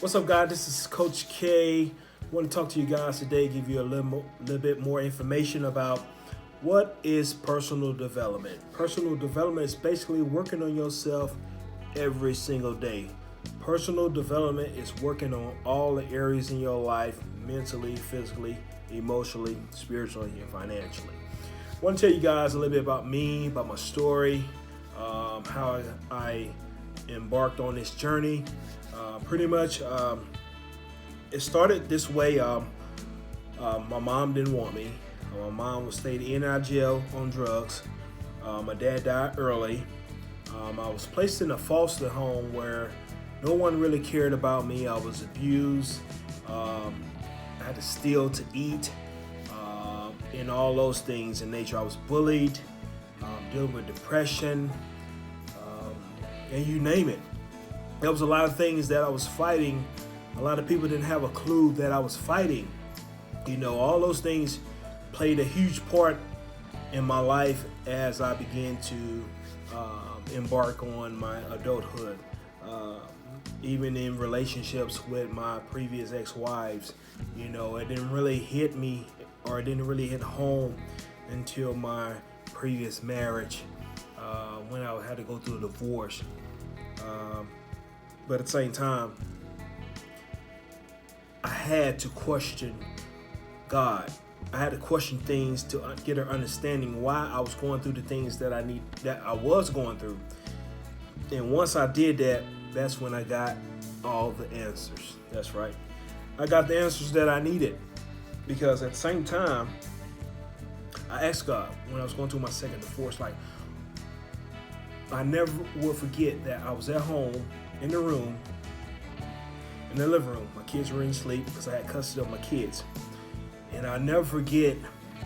What's up, guys? This is Coach K. I want to talk to you guys today, give you a little bit more information about what is personal development. Personal development is basically working on yourself every single day. Personal development is working on all the areas in your life, mentally, physically, emotionally, spiritually, and financially. I want to tell you guys a little bit about me, about my story, how I embarked on this journey. Pretty much, it started this way. My mom didn't want me. My mom was stayed in and out of jail on drugs. My dad died early. I was placed in a foster home where no one really cared about me. I was abused. I had to steal to eat, and all those things in nature. I was bullied, dealing with depression, and you name it. There was a lot of things that I was fighting. A lot of people didn't have a clue that I was fighting. All those things played a huge part in my life as I began to embark on my adulthood. Even in relationships with my previous ex-wives, it didn't really hit me, or it didn't really hit home until my previous marriage, when I had to go through a divorce. But at the same time, I had to question God. I had to question things to get an understanding why I was going through the things that I was going through. And once I did that, that's when I got all the answers. That's right. I got the answers that I needed, because at the same time, I asked God when I was going through my second divorce, I never will forget that I was at home in the room, in the living room. My kids were in sleep because I had custody of my kids. And I'll never forget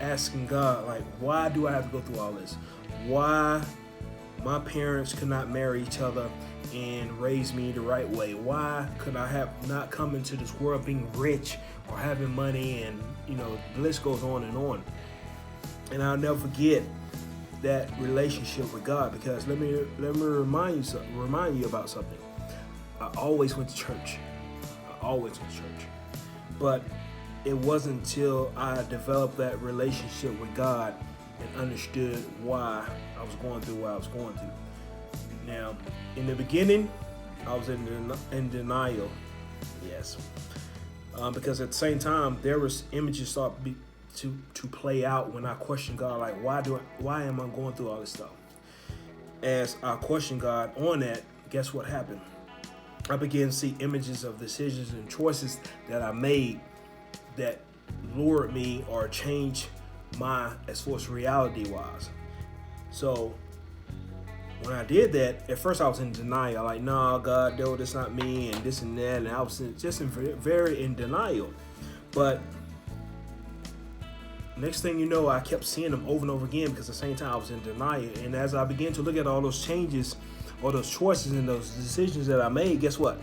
asking God, why do I have to go through all this? Why my parents could not marry each other and raise me the right way? Why could I have not come into this world being rich or having money? And, the list goes on and on. And I'll never forget that relationship with God, because let me remind you about something. I always went to church. But it wasn't until I developed that relationship with God and understood why I was going through what I was going through. Now, in the beginning, I was in denial. Yes. Because at the same time, there was images to play out when I questioned God, why am I going through all this stuff? As I questioned God on that, guess what happened? I began to see images of decisions and choices that I made that lured me or changed as far as reality was. So when I did that, at first I was in denial, nah, God, no, that's not me, and this and that, and I was very in denial. But next thing you know, I kept seeing them over and over again, because at the same time I was in denial. And as I began to look at all those changes, all those choices and those decisions that I made, guess what?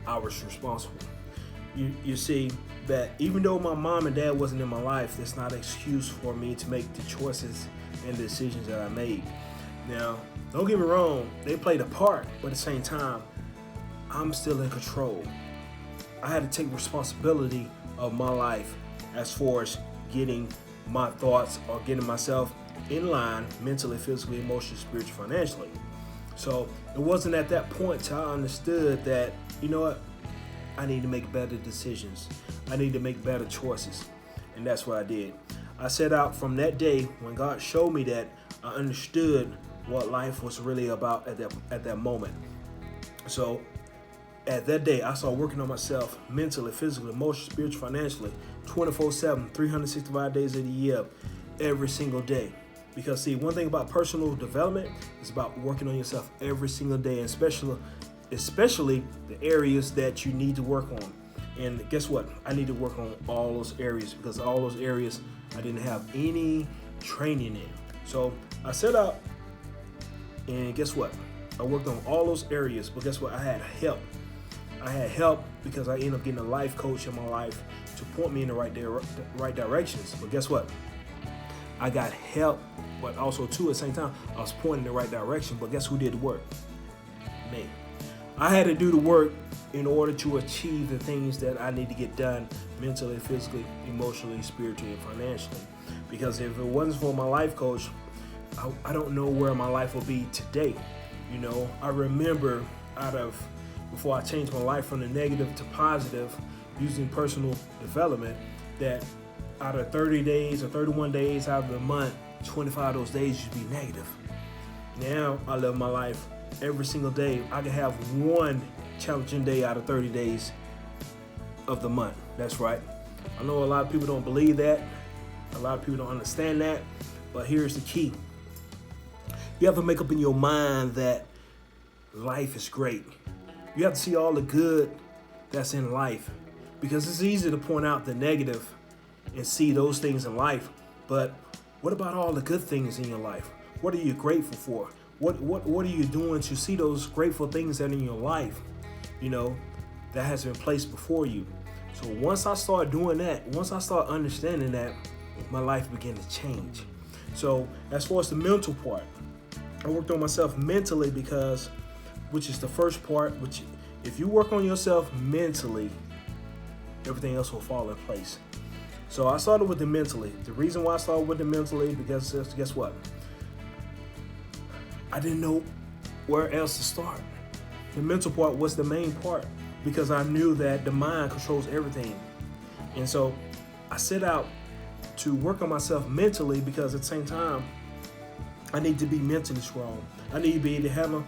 I was responsible. You see that even though my mom and dad wasn't in my life, that's not an excuse for me to make the choices and the decisions that I made. Now, don't get me wrong, they played a part, but at the same time, I'm still in control. I had to take responsibility of my life as far as getting my thoughts or getting myself in line mentally, physically, emotionally, spiritually, financially. So it wasn't at that point till I understood that, I need to make better decisions. I need to make better choices. And that's what I did. I set out from that day when God showed me that. I understood what life was really about at that moment. So at that day, I started working on myself mentally, physically, emotionally, spiritually, financially, 24/7, 365 days of the year, every single day. Because see, one thing about personal development is about working on yourself every single day, and especially the areas that you need to work on. And guess what? I need to work on all those areas, because all those areas I didn't have any training in. So I set out, and guess what? I worked on all those areas, but guess what? I had help. Because I ended up getting a life coach in my life to point me in the right directions. But guess what? I got help, but also too at the same time, I was pointing in the right direction. But guess who did the work? Me. I had to do the work in order to achieve the things that I need to get done mentally, physically, emotionally, spiritually, and financially. Because if it wasn't for my life coach, I don't know where my life will be today. I remember before I changed my life from the negative to positive using personal development, that out of 30 days or 31 days out of the month, 25 of those days used to be negative. Now I live my life every single day. I can have one challenging day out of 30 days of the month. That's right. I know a lot of people don't believe that. A lot of people don't understand that. But here's the key. You have to make up in your mind that life is great. You have to see all the good that's in life, because it's easy to point out the negative and see those things in life. But what about all the good things in your life? What are you grateful for? What are you doing to see those grateful things that are in your life, that has been placed before you? So once I start doing that, once I start understanding that, my life began to change. So as far as the mental part, I worked on myself mentally, which is the first part, which if you work on yourself mentally, everything else will fall in place. So I started with the mentally. The reason why I started with the mentally, because guess what? I didn't know where else to start. The mental part was the main part, because I knew that the mind controls everything. And so I set out to work on myself mentally, because at the same time, I need to be mentally strong. I need to be able to handle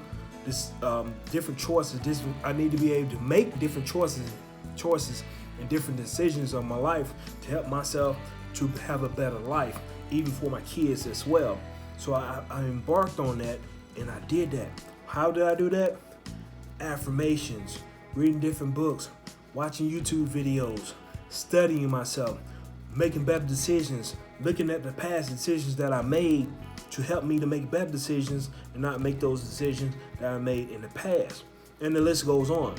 different choices. I need to be able to make different choices and different decisions on my life to help myself to have a better life, even for my kids as well. So I embarked on that, and I did that. How did I do that? Affirmations, reading different books, watching YouTube videos, studying myself, making better decisions, looking at the past decisions that I made to help me to make better decisions and not make those decisions that I made in the past. And the list goes on.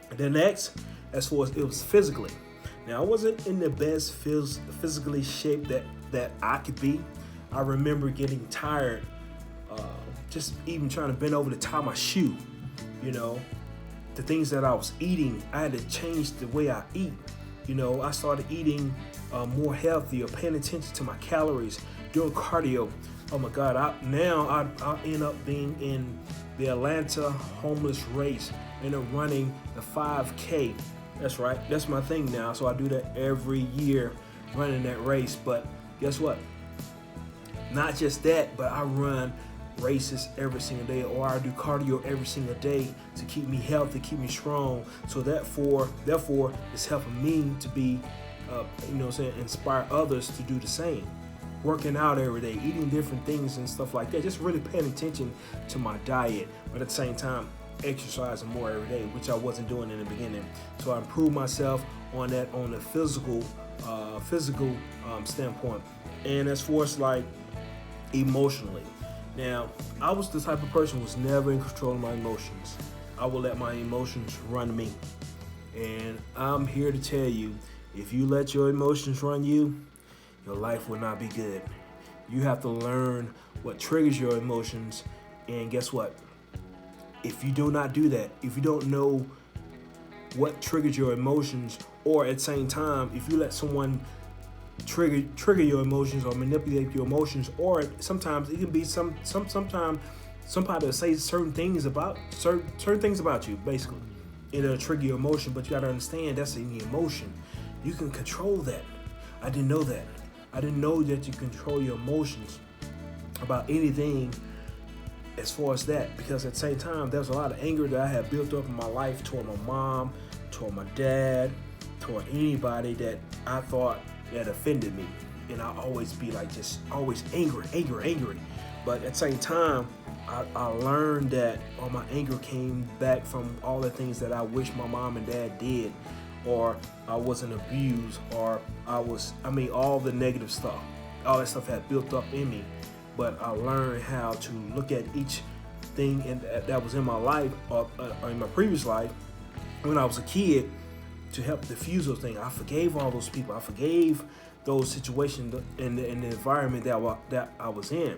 And then next, as far as it was physically. Now, I wasn't in the best physically shape that I could be. I remember getting tired, just even trying to bend over to tie my shoe. The things that I was eating, I had to change the way I eat. I started eating more healthy, or paying attention to my calories, doing cardio. Oh my God, I end up being in the Atlanta homeless race, and I'm running the 5K. That's right, that's my thing now. So I do that every year, running that race. But guess what? Not just that, but I run races every single day, or I do cardio every single day to keep me healthy, keep me strong. So therefore, it's helping me to be, inspire others to do the same. Working out every day, eating different things and stuff like that. Just really paying attention to my diet, but at the same time, exercising more every day, which I wasn't doing in the beginning. So I improved myself on that, on the physical standpoint. And as far as like emotionally, now I was the type of person who was never in control of my emotions. I will let my emotions run me. And I'm here to tell you, if you let your emotions run you, your life will not be good. You have to learn what triggers your emotions. And guess what? If you do not do that, if you don't know what triggers your emotions, or at the same time, if you let someone trigger your emotions or manipulate your emotions, or sometimes it can be sometimes somebody will say certain things about you, basically. It'll trigger your emotion, but you gotta understand that's an emotion. You can control that. I didn't know that. I didn't know that you control your emotions about anything as far as that, because at the same time, there's a lot of anger that I have built up in my life toward my mom, toward my dad, toward anybody that I thought that offended me. And I always be like, just always angry. But at the same time, I learned that all my anger came back from all the things that I wish my mom and dad did, or I wasn't abused, or all the negative stuff. All that stuff had built up in me. But I learned how to look at each thing that was in my life, or in my previous life, when I was a kid, to help diffuse those things. I forgave all those people. I forgave those situations in the environment that I was in.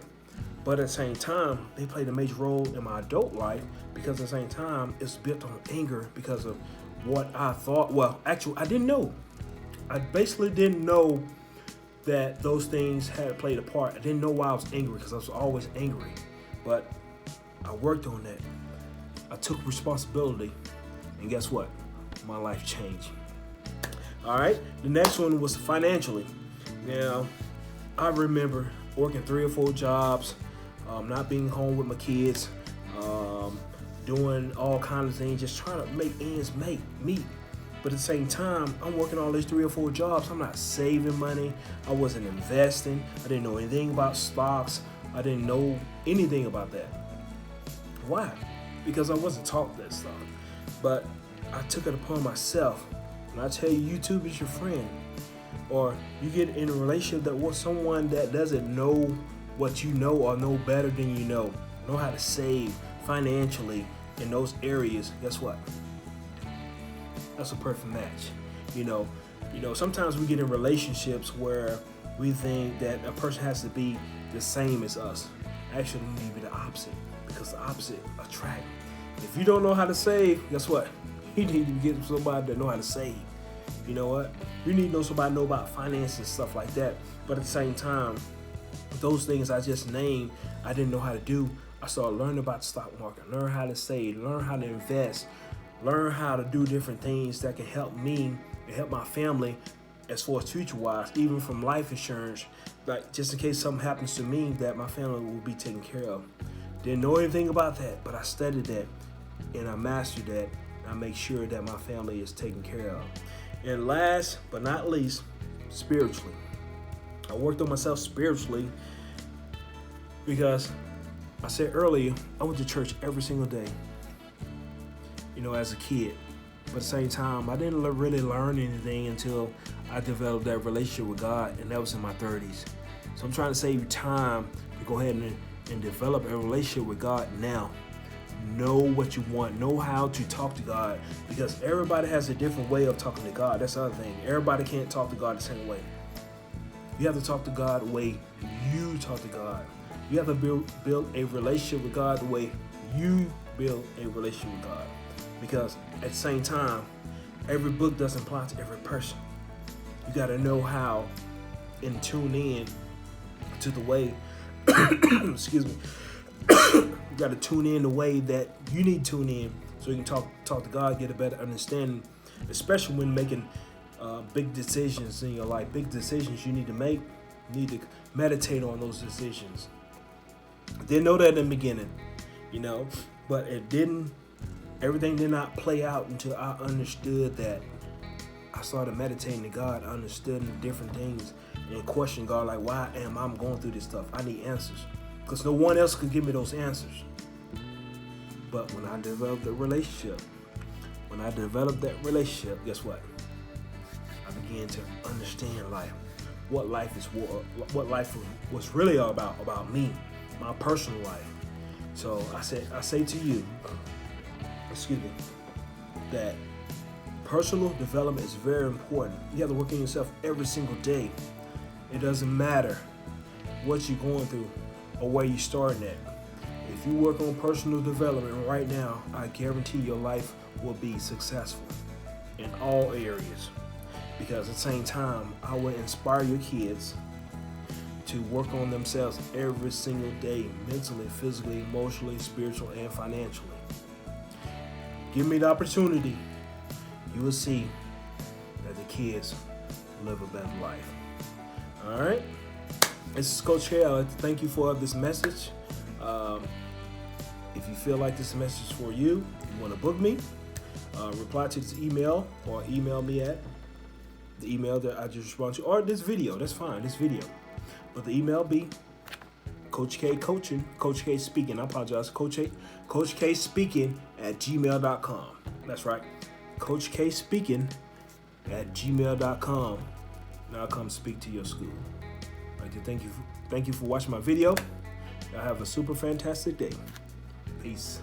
But at the same time, they played a major role in my adult life because at the same time, it's built on anger because of what I thought. Well, actually, I didn't know. I basically didn't know that those things had played a part. I didn't know why I was angry because I was always angry. But I worked on that. I took responsibility. And guess what? My life changed. All right. The next one was financially. Now, I remember working 3 or 4 jobs, not being home with my kids, doing all kinds of things, just trying to make ends meet. But at the same time, I'm working all these 3 or 4 jobs. I'm not saving money. I wasn't investing. I didn't know anything about stocks. I didn't know anything about that. Why? Because I wasn't taught that stuff. But I took it upon myself. And I tell you, YouTube is your friend. Or you get in a relationship that with someone that doesn't know what you know or know better than you know how to save financially in those areas. Guess what? That's a perfect match. You know, sometimes we get in relationships where we think that a person has to be the same as us. Actually, it need to be the opposite, because the opposite attract. If you don't know how to save, guess what? You need to get somebody that know how to save. You know what? You need to know somebody know about finance and stuff like that. But at the same time, those things I just named, I didn't know how to do. I started learning about the stock market, learn how to save, learn how to invest, learn how to do different things that can help me and help my family as far as future-wise, even from life insurance, like just in case something happens to me that my family will be taken care of. Didn't know anything about that, but I studied that and I mastered that. And I make sure that my family is taken care of. And last but not least, spiritually. I worked on myself spiritually because I said earlier, I went to church every single day, as a kid. But at the same time, I didn't really learn anything until I developed that relationship with God, and that was in my 30s. So I'm trying to save you time to go ahead and develop a relationship with God now. Know what you want. Know how to talk to God, because everybody has a different way of talking to God. That's the other thing. Everybody can't talk to God the same way. You have to talk to God the way you talk to God. You have to build a relationship with God the way you build a relationship with God. Because at the same time, every book doesn't apply to every person. You got to know how and tune in to the way, excuse me, you got to tune in the way that you need to tune in so you can talk to God, get a better understanding, especially when making big decisions in your life. Big decisions you need to make, you need to meditate on those decisions. I didn't know that in the beginning, but everything did not play out until I understood that. I started meditating to God, understood different things, and questioned God, like, why am I going through this stuff? I need answers, because no one else could give me those answers. But when I developed that relationship, guess what? I began to understand life, what life was really all about me, my personal life. So I say to you, that personal development is very important. You have to work on yourself every single day. It doesn't matter what you're going through or where you're starting at. If you work on personal development right now, I guarantee your life will be successful in all areas. Because at the same time, I will inspire your kids to work on themselves every single day, mentally, physically, emotionally, spiritually, and financially. Give me the opportunity. You will see that the kids live a better life. All right. This is Coach Hale. Thank you for this message. If you feel like this message is for you, you want to book me, reply to this email or email me at the email that I just responded to, or this video. That's fine. This video. But the email be Coach K Coaching, Coach K Speaking. I apologize. Coach K Speaking at gmail.com. That's right. Coach K Speaking at gmail.com. Now I'll come speak to your school. I'd like to thank you for watching my video. Y'all have a super fantastic day. Peace.